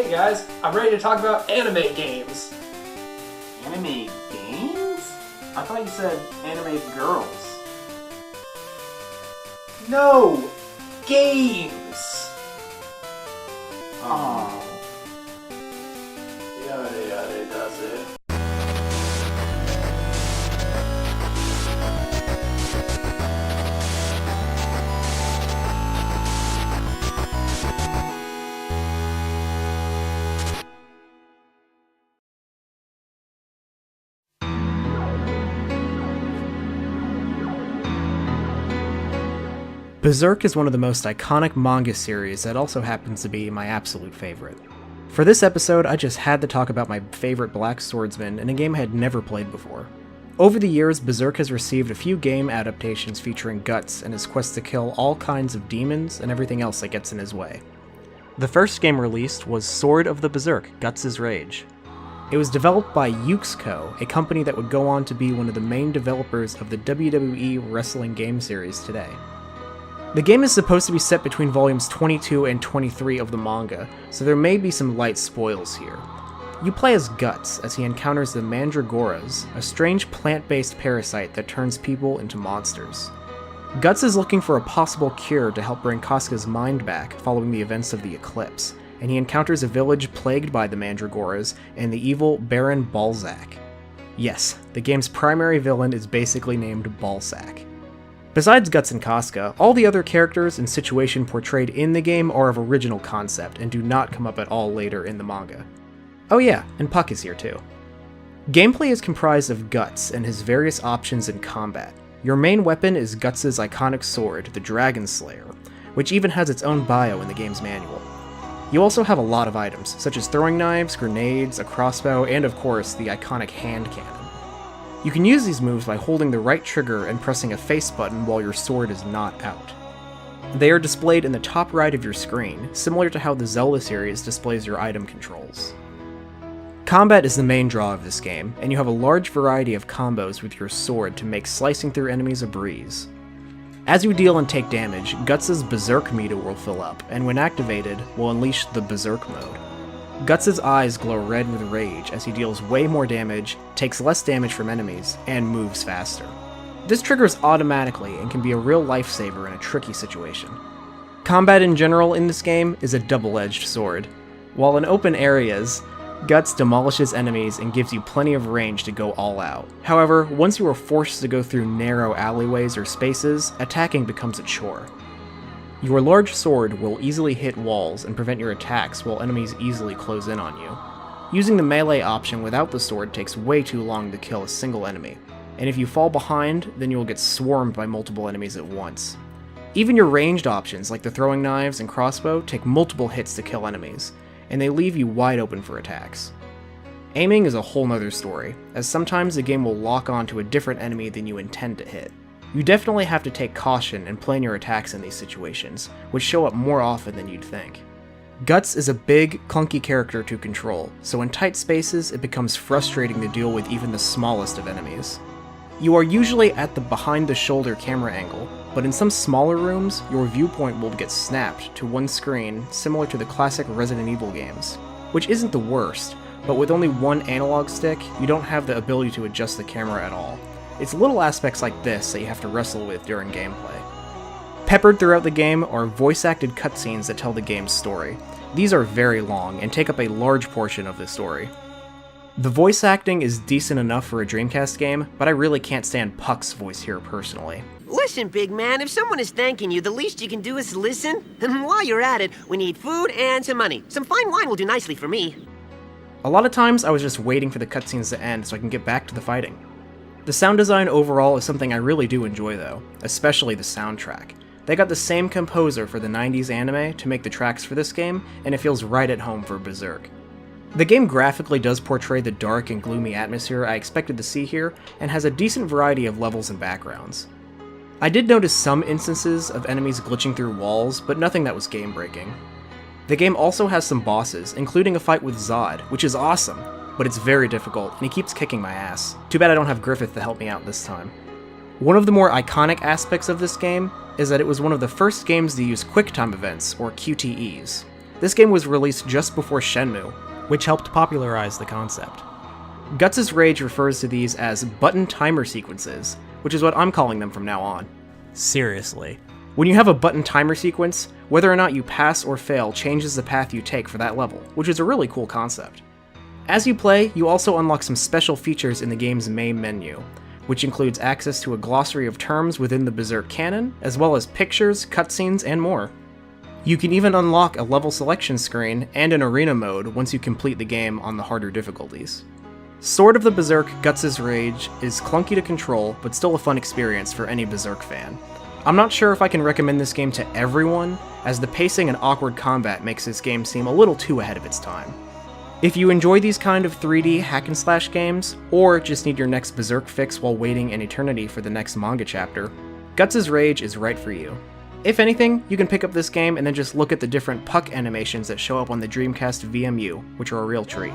Hey guys, I'm ready to talk about anime games. Anime games? I thought you said anime girls. No! Games! Oh. Yada yada does it. Berserk is one of the most iconic manga series that also happens to be my absolute favorite. For this episode, I just had to talk about my favorite black swordsman in a game I had never played before. Over the years, Berserk has received a few game adaptations featuring Guts and his quest to kill all kinds of demons and everything else that gets in his way. The first game released was Sword of the Berserk: Guts' Rage. It was developed by Yuke's-Co, a company that would go on to be one of the main developers of the WWE wrestling game series today. The game is supposed to be set between volumes 22 and 23 of the manga, so there may be some light spoils here. You play as Guts as he encounters the Mandragoras, a strange plant-based parasite that turns people into monsters. Guts is looking for a possible cure to help bring Casca's mind back following the events of the eclipse, and he encounters a village plagued by the Mandragoras and the evil Baron Balzac. Yes, the game's primary villain is basically named Balzac. Besides Guts and Casca, all the other characters and situation portrayed in the game are of original concept and do not come up at all later in the manga. Oh yeah, and Puck is here too. Gameplay is comprised of Guts and his various options in combat. Your main weapon is Guts' iconic sword, the Dragon Slayer, which even has its own bio in the game's manual. You also have a lot of items, such as throwing knives, grenades, a crossbow, and of course, the iconic hand cannon. You can use these moves by holding the right trigger and pressing a face button while your sword is not out. They are displayed in the top right of your screen, similar to how the Zelda series displays your item controls. Combat is the main draw of this game, and you have a large variety of combos with your sword to make slicing through enemies a breeze. As you deal and take damage, Guts' Berserk meter will fill up, and when activated, will unleash the Berserk mode. Guts' eyes glow red with rage as he deals way more damage, takes less damage from enemies, and moves faster. This triggers automatically and can be a real lifesaver in a tricky situation. Combat in general in this game is a double-edged sword. While in open areas, Guts demolishes enemies and gives you plenty of range to go all out. However, once you are forced to go through narrow alleyways or spaces, attacking becomes a chore. Your large sword will easily hit walls and prevent your attacks while enemies easily close in on you. Using the melee option without the sword takes way too long to kill a single enemy, and if you fall behind, then you will get swarmed by multiple enemies at once. Even your ranged options like the throwing knives and crossbow take multiple hits to kill enemies, and they leave you wide open for attacks. Aiming is a whole nother story, as sometimes the game will lock on to a different enemy than you intend to hit. You definitely have to take caution and plan your attacks in these situations, which show up more often than you'd think. Guts is a big, clunky character to control, so in tight spaces it becomes frustrating to deal with even the smallest of enemies. You are usually at the behind-the-shoulder camera angle, but in some smaller rooms, your viewpoint will get snapped to one screen similar to the classic Resident Evil games, which isn't the worst, but with only one analog stick, you don't have the ability to adjust the camera at all. It's little aspects like this that you have to wrestle with during gameplay. Peppered throughout the game are voice-acted cutscenes that tell the game's story. These are very long and take up a large portion of the story. The voice acting is decent enough for a Dreamcast game, but I really can't stand Puck's voice here personally. Listen, big man, if someone is thanking you, the least you can do is listen. And while you're at it, we need food and some money. Some fine wine will do nicely for me. A lot of times I was just waiting for the cutscenes to end so I can get back to the fighting. The sound design overall is something I really do enjoy though, especially the soundtrack. They got the same composer for the 90s anime to make the tracks for this game, and it feels right at home for Berserk. The game graphically does portray the dark and gloomy atmosphere I expected to see here, and has a decent variety of levels and backgrounds. I did notice some instances of enemies glitching through walls, but nothing that was game-breaking. The game also has some bosses, including a fight with Zod, which is awesome, but it's very difficult, and he keeps kicking my ass. Too bad I don't have Griffith to help me out this time. One of the more iconic aspects of this game is that it was one of the first games to use QuickTime events, or QTEs. This game was released just before Shenmue, which helped popularize the concept. Guts' Rage refers to these as button timer sequences, which is what I'm calling them from now on. Seriously. When you have a button timer sequence, whether or not you pass or fail changes the path you take for that level, which is a really cool concept. As you play, you also unlock some special features in the game's main menu, which includes access to a glossary of terms within the Berserk canon, as well as pictures, cutscenes, and more. You can even unlock a level selection screen and an arena mode once you complete the game on the harder difficulties. Sword of the Berserk Guts' Rage is clunky to control, but still a fun experience for any Berserk fan. I'm not sure if I can recommend this game to everyone, as the pacing and awkward combat makes this game seem a little too ahead of its time. If you enjoy these kind of 3D hack-and-slash games, or just need your next Berserk fix while waiting an eternity for the next manga chapter, Guts' Rage is right for you. If anything, you can pick up this game and then just look at the different puck animations that show up on the Dreamcast VMU, which are a real treat.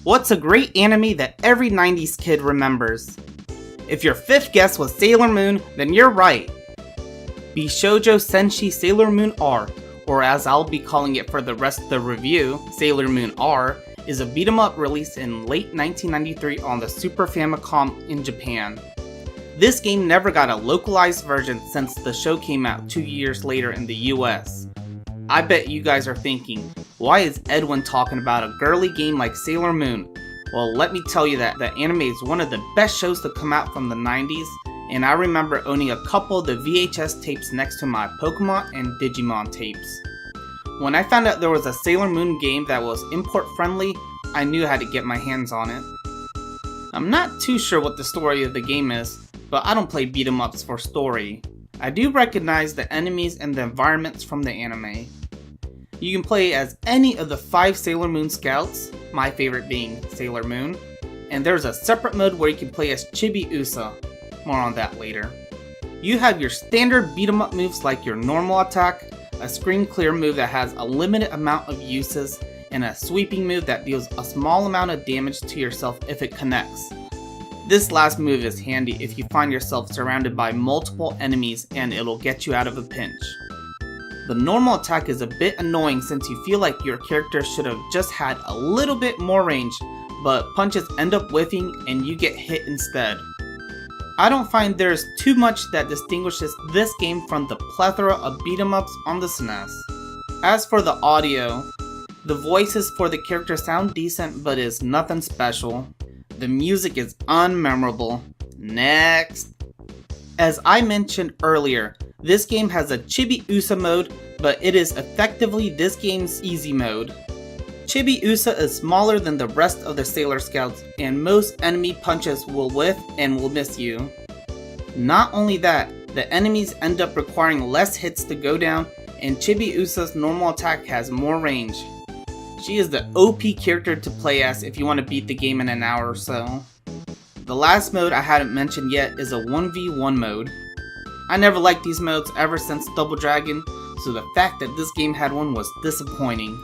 What's a great anime that every 90s kid remembers? If your fifth guess was Sailor Moon, then you're right. Bishoujo Senshi Sailor Moon R, or as I'll be calling it for the rest of the review, Sailor Moon R, is a beat-em-up released in late 1993 on the Super Famicom in Japan. This game never got a localized version since the show came out 2 years later in the US. I bet you guys are thinking, why is Edwin talking about a girly game like Sailor Moon? Well, let me tell you that the anime is one of the best shows to come out from the 90s, and I remember owning a couple of the VHS tapes next to my Pokemon and Digimon tapes. When I found out there was a Sailor Moon game that was import friendly, I knew how to get my hands on it. I'm not too sure what the story of the game is, but I don't play beat 'em ups for story. I do recognize the enemies and the environments from the anime. You can play as any of the 5 Sailor Moon scouts, my favorite being Sailor Moon, and there's a separate mode where you can play as Chibi Usa. More on that later. You have your standard beat 'em up moves like your normal attack, a screen clear move that has a limited amount of uses, and a sweeping move that deals a small amount of damage to yourself if it connects. This last move is handy if you find yourself surrounded by multiple enemies and it'll get you out of a pinch. The normal attack is a bit annoying since you feel like your character should have just had a little bit more range, but punches end up whiffing and you get hit instead. I don't find there's too much that distinguishes this game from the plethora of beat 'em ups on the SNES. As for the audio, the voices for the characters sound decent but is nothing special. The music is unmemorable. Next. As I mentioned earlier, this game has a Chibi Usa mode, but it is effectively this game's easy mode. Chibi Usa is smaller than the rest of the Sailor Scouts, and most enemy punches will whiff and will miss you. Not only that, the enemies end up requiring less hits to go down, and Chibi Usa's normal attack has more range. She is the OP character to play as if you want to beat the game in an hour or so. The last mode I hadn't mentioned yet is a 1v1 mode. I never liked these modes ever since Double Dragon, so the fact that this game had one was disappointing.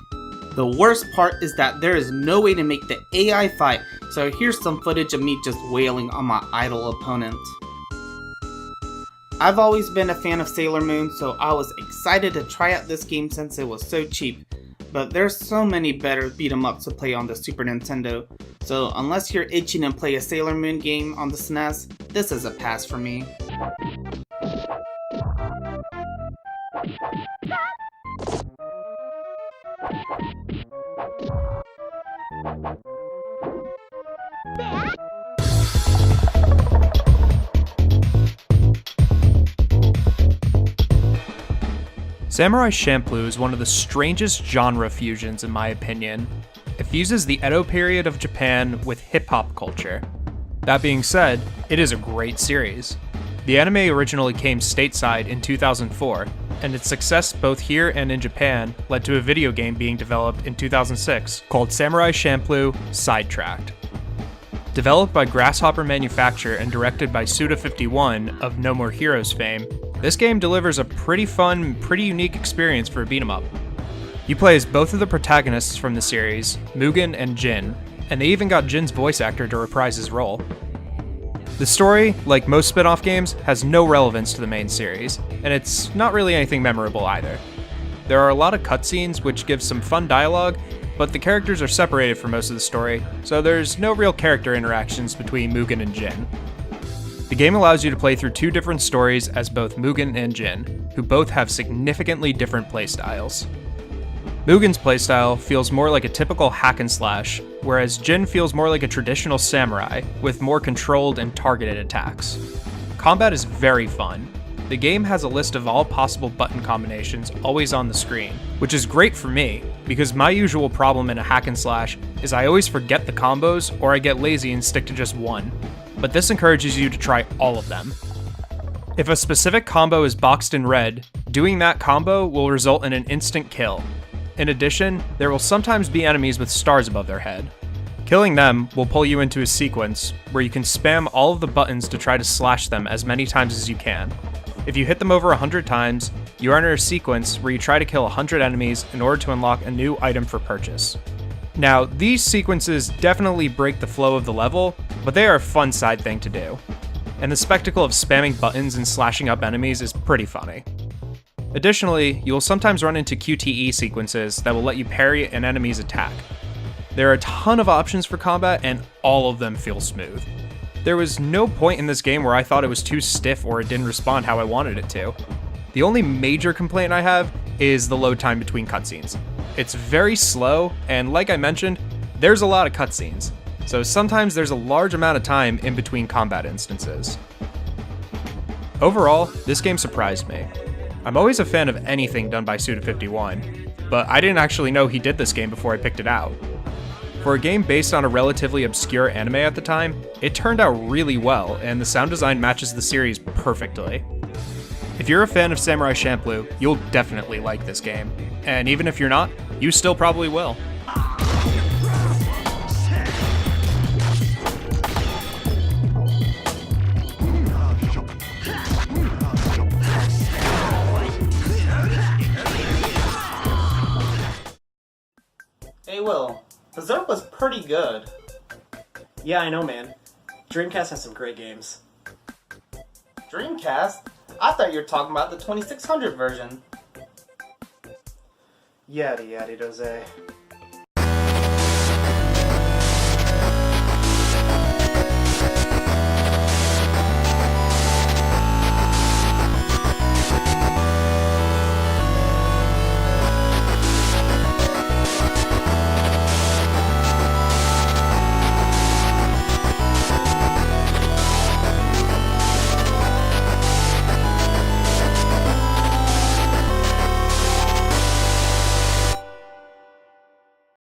The worst part is that there is no way to make the AI fight, so here's some footage of me just wailing on my idle opponent. I've always been a fan of Sailor Moon, so I was excited to try out this game since it was so cheap. But there's so many better beat 'em ups to play on the Super Nintendo, so unless you're itching to play a Sailor Moon game on the SNES, this is a pass for me. Samurai Champloo is one of the strangest genre fusions in my opinion. It fuses the Edo period of Japan with hip-hop culture. That being said, it is a great series. The anime originally came stateside in 2004, and its success both here and in Japan led to a video game being developed in 2006 called Samurai Champloo Sidetracked. Developed by Grasshopper Manufacture and directed by Suda51 of No More Heroes fame, this game delivers a pretty fun, pretty unique experience for a beat-em-up. You play as both of the protagonists from the series, Mugen and Jin, and they even got Jin's voice actor to reprise his role. The story, like most spin-off games, has no relevance to the main series, and it's not really anything memorable either. There are a lot of cutscenes which give some fun dialogue, but the characters are separated for most of the story, so there's no real character interactions between Mugen and Jin. The game allows you to play through two different stories as both Mugen and Jin, who both have significantly different playstyles. Mugen's playstyle feels more like a typical hack and slash, whereas Jin feels more like a traditional samurai, with more controlled and targeted attacks. Combat is very fun. The game has a list of all possible button combinations always on the screen, which is great for me, because my usual problem in a hack and slash is I always forget the combos or I get lazy and stick to just one, but this encourages you to try all of them. If a specific combo is boxed in red, doing that combo will result in an instant kill. In addition, there will sometimes be enemies with stars above their head. Killing them will pull you into a sequence where you can spam all of the buttons to try to slash them as many times as you can. If you hit them over 100 times, you enter a sequence where you try to kill 100 enemies in order to unlock a new item for purchase. Now, these sequences definitely break the flow of the level, but they are a fun side thing to do. And the spectacle of spamming buttons and slashing up enemies is pretty funny. Additionally, you will sometimes run into QTE sequences that will let you parry an enemy's attack. There are a ton of options for combat, and all of them feel smooth. There was no point in this game where I thought it was too stiff or it didn't respond how I wanted it to. The only major complaint I have is the load time between cutscenes. It's very slow, and like I mentioned, there's a lot of cutscenes, so sometimes there's a large amount of time in between combat instances. Overall, this game surprised me. I'm always a fan of anything done by Suda51, but I didn't actually know he did this game before I picked it out. For a game based on a relatively obscure anime at the time, it turned out really well, and the sound design matches the series perfectly. If you're a fan of Samurai Champloo, you'll definitely like this game, and even if you're not, you still probably will. Hey Will, Berserk was pretty good. Yeah, I know, man. Dreamcast has some great games. Dreamcast? I thought you were talking about the 2600 version. Yaddy yaddy doze.